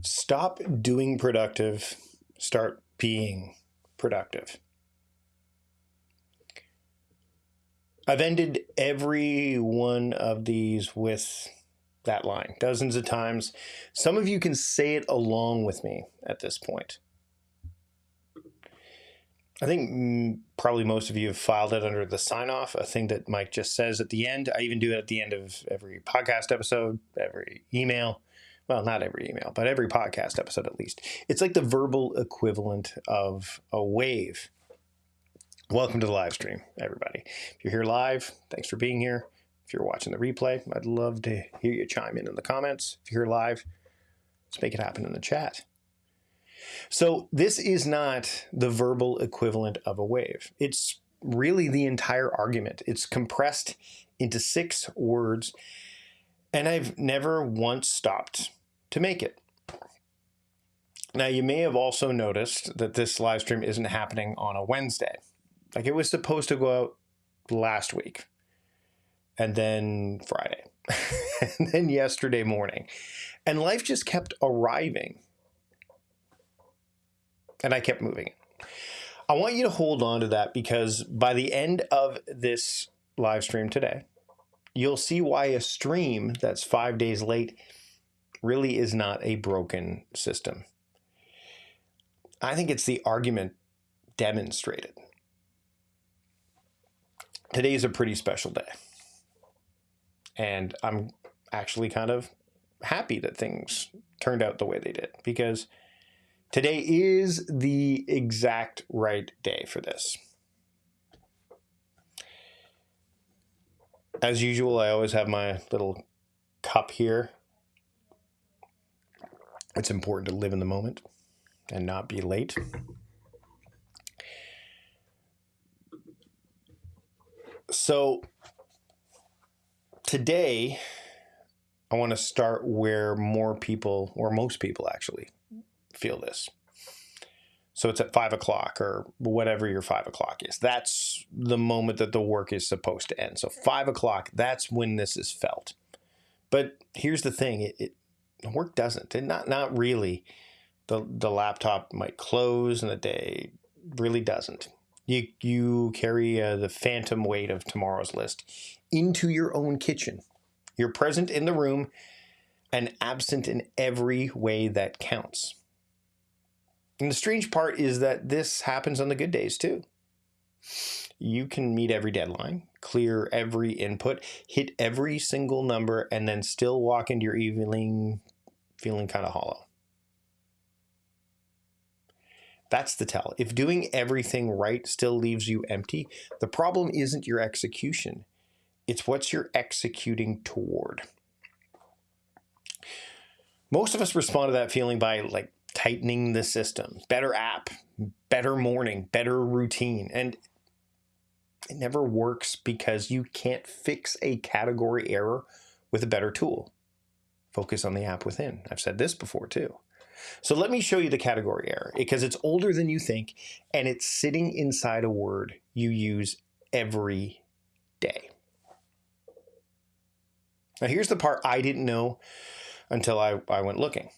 Stop doing productive, start being productive. I've ended every one of these with that line dozens of times. Some of you can say it along with me at this point. I think probably most of you have filed it under the sign off, a thing that Mike just says at the end. I even do it at the end of every podcast episode, every email. Well, not every email, but every podcast episode at least. It's like the verbal equivalent of a wave. Welcome to the live stream, everybody. If you're here live, thanks for being here. If you're watching the replay, I'd love to hear you chime in the comments. If you're here live, let's make it happen in the chat. So this is not the verbal equivalent of a wave. It's really the entire argument. It's compressed into 6 words, and I've never once stopped to make it. Now, you may have also noticed that this live stream isn't happening on a Wednesday. Like, it was supposed to go out last week, and then Friday, and then yesterday morning. And life just kept arriving. And I kept moving it. I want you to hold on to that, because by the end of this live stream today, you'll see why a stream that's 5 days late really is not a broken system. I think it's the argument demonstrated. Today is a pretty special day. And I'm actually kind of happy that things turned out the way they did, because today is the exact right day for this. As usual, I always have my little cup here. It's important to live in the moment and not be late. So today, I want to start where more people, or most people actually, feel this. So it's at 5 o'clock, or whatever your 5 o'clock is. That's the moment that the work is supposed to end. So 5 o'clock, that's when this is felt. But here's the thing, the work doesn't. Not really. The laptop might close and the day really doesn't. You carry the phantom weight of tomorrow's list into your own kitchen. You're present in the room and absent in every way that counts. And the strange part is that this happens on the good days too. You can meet every deadline, clear every input, hit every single number, and then still walk into your evening feeling kind of hollow. That's the tell. If doing everything right still leaves you empty, the problem isn't your execution. It's what you're executing toward. Most of us respond to that feeling by tightening the system, better app, better morning, better routine. And it never works, because you can't fix a category error with a better tool. Focus on the app within. I've said this before too. So let me show you the category error, because it's older than you think, and it's sitting inside a word you use every day. Now here's the part I didn't know until I went looking.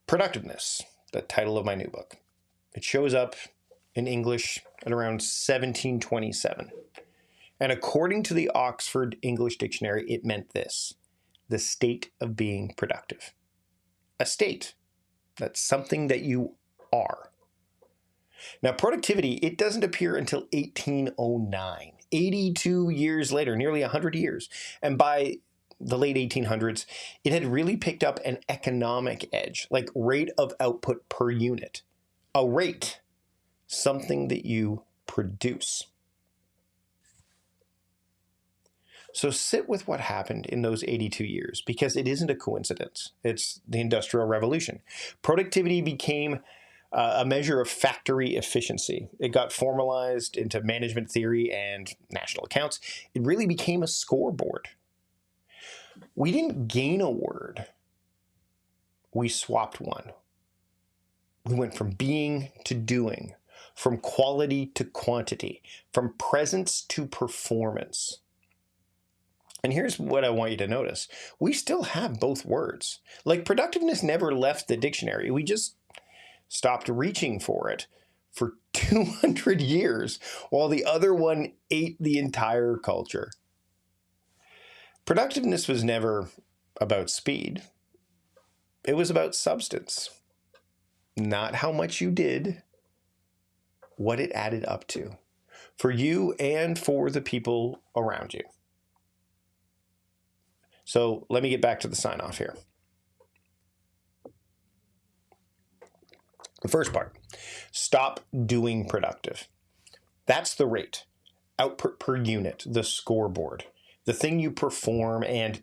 Productiveness, the title of my new book. It shows up in English at around 1727. And according to the Oxford English Dictionary, it meant this: the state of being productive. A state. That's something that you are. Now, productivity, it doesn't appear until 1809, 82 years later, nearly 100 years. And by the late 1800s, it had really picked up an economic edge, like rate of output per unit. A rate, something that you produce. So sit with what happened in those 82 years, because it isn't a coincidence. It's the Industrial Revolution. Productivity became a measure of factory efficiency. It got formalized into management theory and national accounts. It really became a scoreboard. We didn't gain a word. We swapped one. We went from being to doing, from quality to quantity, from presence to performance. And here's what I want you to notice. We still have both words. Like, productiveness never left the dictionary. We just stopped reaching for it for 200 years while the other one ate the entire culture. Productiveness was never about speed. It was about substance. Not how much you did, what it added up to for you and for the people around you. So let me get back to the sign off here. The first part, stop doing productive. That's the rate, output per unit, the scoreboard, the thing you perform. And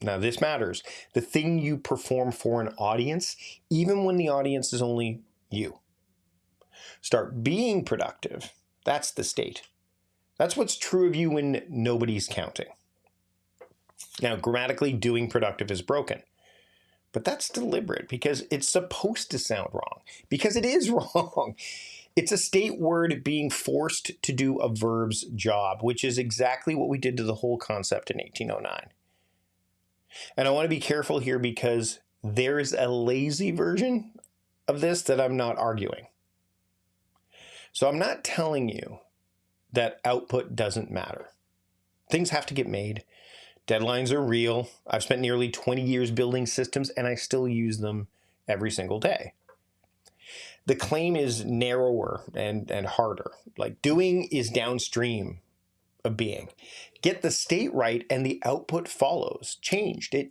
now this matters, the thing you perform for an audience, even when the audience is only you. Start being productive. That's the state. That's what's true of you when nobody's counting. Now, grammatically, doing productive is broken. But that's deliberate because it's supposed to sound wrong. Because it is wrong. It's a state word being forced to do a verb's job, which is exactly what we did to the whole concept in 1809. And I want to be careful here because there's a lazy version of this that I'm not arguing. So I'm not telling you that output doesn't matter. Things have to get made. Deadlines are real. I've spent nearly 20 years building systems and I still use them every single day. The claim is narrower and harder. Like, doing is downstream of being. Get the state right and the output follows. Changed. You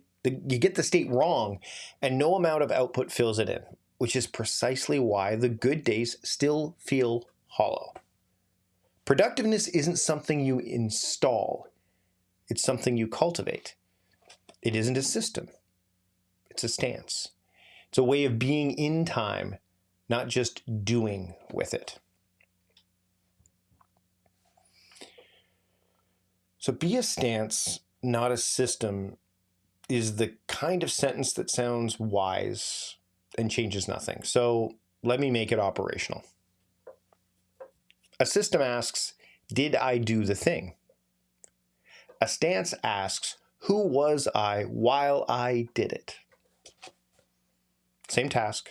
get the state wrong and no amount of output fills it in, which is precisely why the good days still feel hollow. Productiveness isn't something you install. It's something you cultivate. It isn't a system. It's a stance. It's a way of being in time, not just doing with it. So be a stance, not a system, is the kind of sentence that sounds wise and changes nothing. So let me make it operational. A system asks, did I do the thing? A stance asks, who was I while I did it? Same task,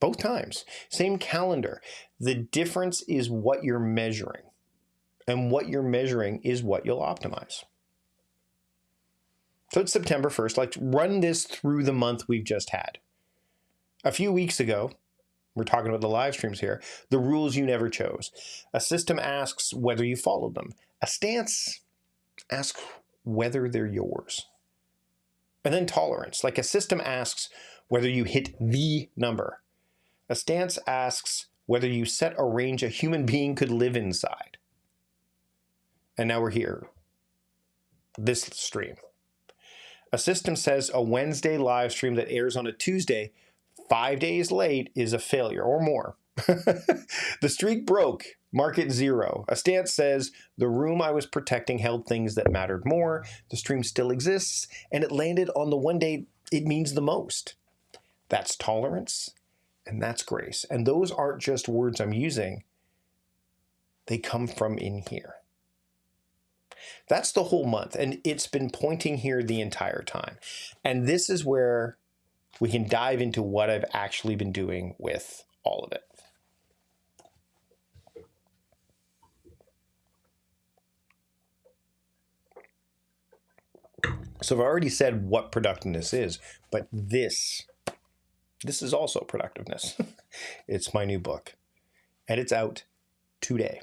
both times, same calendar. The difference is what you're measuring, and what you're measuring is what you'll optimize. So it's September 1st. Like, run this through the month we've just had. A few weeks ago, we're talking about the live streams here, the rules you never chose. A system asks whether you followed them. A stance asks whether they're yours. And then tolerance. Like, a system asks whether you hit the number. A stance asks whether you set a range a human being could live inside. And now we're here. This stream. A system says a Wednesday live stream that airs on a Tuesday 5 days late is a failure or more. The streak broke. Mark it 0. A stance says the room I was protecting held things that mattered more. The stream still exists, and it landed on the one day it means the most. That's tolerance, and that's grace. And those aren't just words I'm using. They come from in here. That's the whole month, and it's been pointing here the entire time. And this is where we can dive into what I've actually been doing with all of it. So I've already said what productiveness is, but this is also productiveness. It's my new book, and it's out today.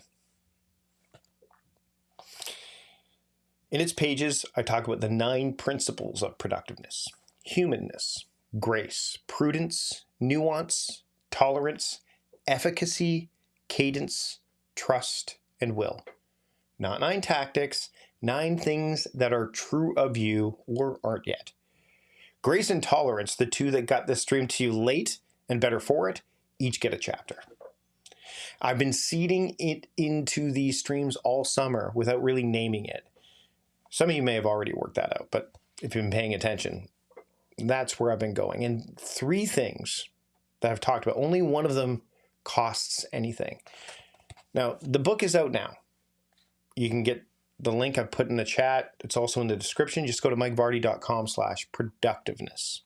In its pages, I talk about the 9 principles of productiveness: humanness, grace, prudence, nuance, tolerance, efficacy, cadence, trust, and will. Not 9 tactics, 9 things that are true of you or aren't yet. Grace and tolerance, the 2 that got this stream to you late and better for it, each get a chapter. I've been seeding it into these streams all summer without really naming it. Some of you may have already worked that out, but if you've been paying attention, that's where I've been going. And 3 things that I've talked about, only one of them costs anything. Now, the book is out now. You can get the link I've put in the chat. It's also in the description. Just go to mikevardy.com/productiveness.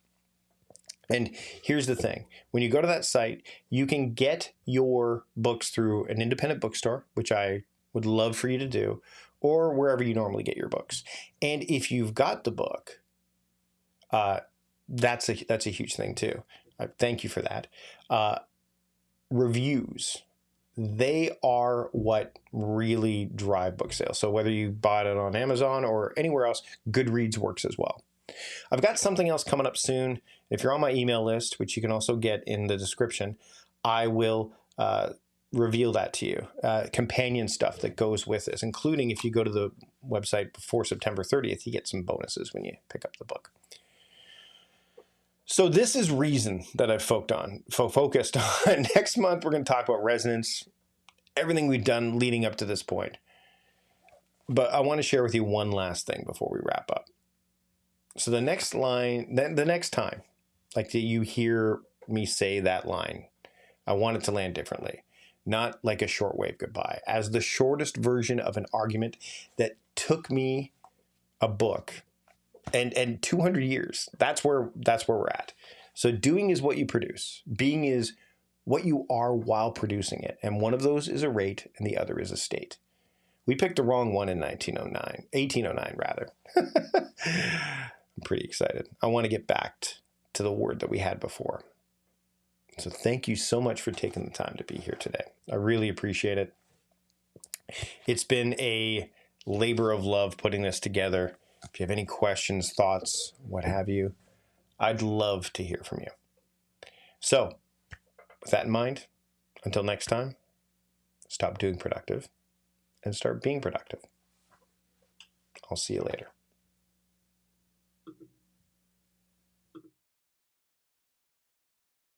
And here's the thing. When you go to that site, you can get your books through an independent bookstore, which I would love for you to do, or wherever you normally get your books. And if you've got the book, that's a huge thing too. Thank you for that. Reviews, they are what really drive book sales. So whether you bought it on Amazon or anywhere else, Goodreads works as well. I've got something else coming up soon. If you're on my email list, which you can also get in the description, I will reveal that to you. Companion stuff that goes with this, including if you go to the website before September 30th, you get some bonuses when you pick up the book. So this is reason that I've focused on. Next month, we're going to talk about resonance, everything we've done leading up to this point. But I want to share with you one last thing before we wrap up. So the next line, the next time, like that you hear me say that line, I want it to land differently. Not like a shortwave goodbye, as the shortest version of an argument that took me a book and 200 years. That's where we're at. So doing is what you produce. Being is what you are while producing it. And one of those is a rate and the other is a state. We picked the wrong one in 1809 rather. I'm pretty excited. I want to get back to the word that we had before. So thank you so much for taking the time to be here today. I really appreciate it. It's been a labor of love putting this together. If you have any questions, thoughts, what have you, I'd love to hear from you. So with that in mind, until next time, stop doing productive and start being productive. I'll see you later.